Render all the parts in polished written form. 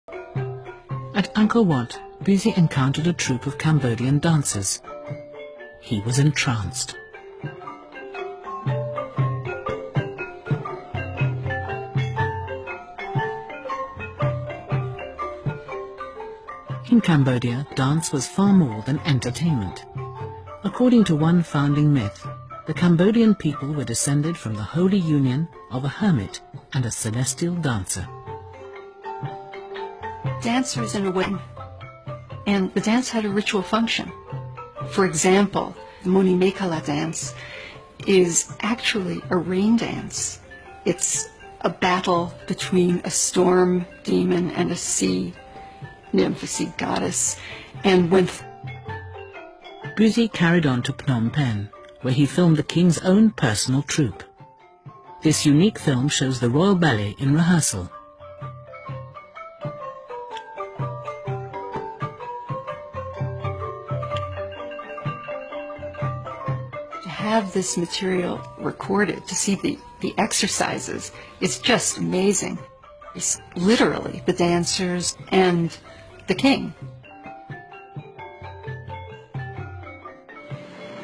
At Angkor Wat, Busy encountered a troupe of Cambodian dancers. He was entranced. In Cambodia, dance was far more than entertainment. According to one founding myth, the Cambodian people were descended from the holy union of a hermit and a celestial dancer. Dancers in a way, and the dance had a ritual function. For example, the Moni Mekala dance is actually a rain dance. It's a battle between a storm demon and a sea nymph, a sea goddess. And when Busy carried on to Phnom Penh, where he filmed the king's own personal troupe. This unique film shows the royal ballet in rehearsal. To have this material recorded, to see the exercises, is just amazing. It's literally the dancers and the king.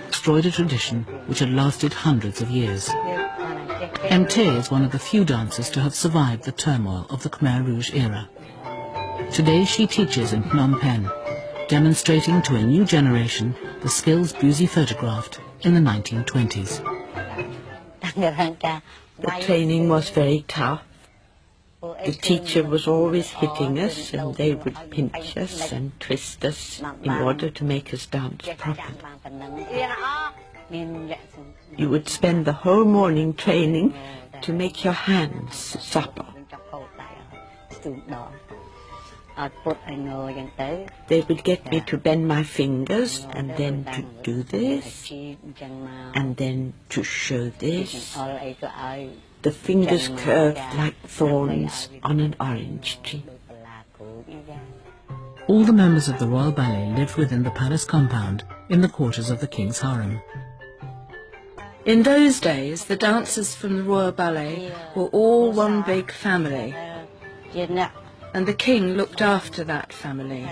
Destroyed a tradition which had lasted hundreds of years. MT is one of the few dancers to have survived the turmoil of the Khmer Rouge era. Today she teaches in Phnom Penh, demonstrating to a new generation the skills Busy photographed in the 1920s. The training was very tough. The teacher was always hitting us, and they would pinch us and twist us in order to make us dance properly. You would spend the whole morning training to make your hands supple. They would get me to bend my fingers, and then to do this, and then to show this. The fingers curved like thorns on an orange tree. All the members of the Royal Ballet lived within the palace compound in the quarters of the king's harem. In those days, the dancers from the Royal Ballet were all one big family, and the king looked after that family.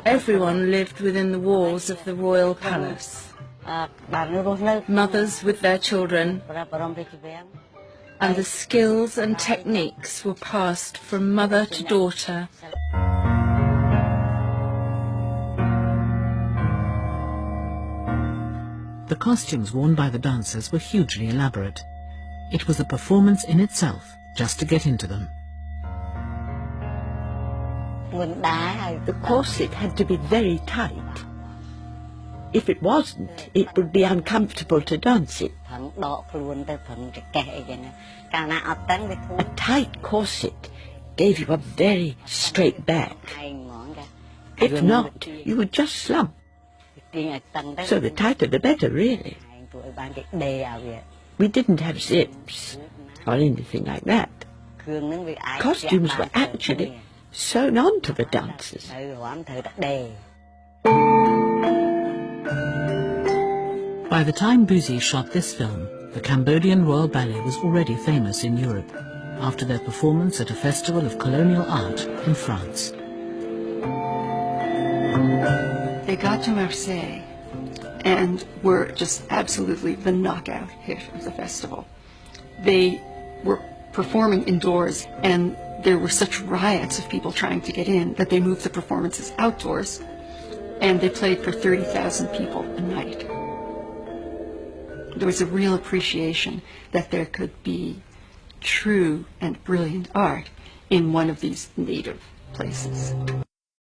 Everyone lived within the walls of the royal palace. Mothers with their children, and the skills and techniques were passed from mother to daughter. The costumes worn by the dancers were hugely elaborate. It was a performance in itself just to get into them. The corset had to be very tight. If it wasn't, it would be uncomfortable to dance it. A tight corset gave you a very straight back. If not, you would just slump. So the tighter the better, really. We didn't have zips or anything like that. Costumes were actually sewn onto the dancers. By the time Busy shot this film, the Cambodian Royal Ballet was already famous in Europe, after their performance at a festival of colonial art in France. they got to Marseille and were just absolutely the knockout hit of the festival. They were performing indoors, and there were such riots of people trying to get in that they moved the performances outdoors, and they played for 30,000 people a night. There was a real appreciation that there could be true and brilliant art in one of these native places.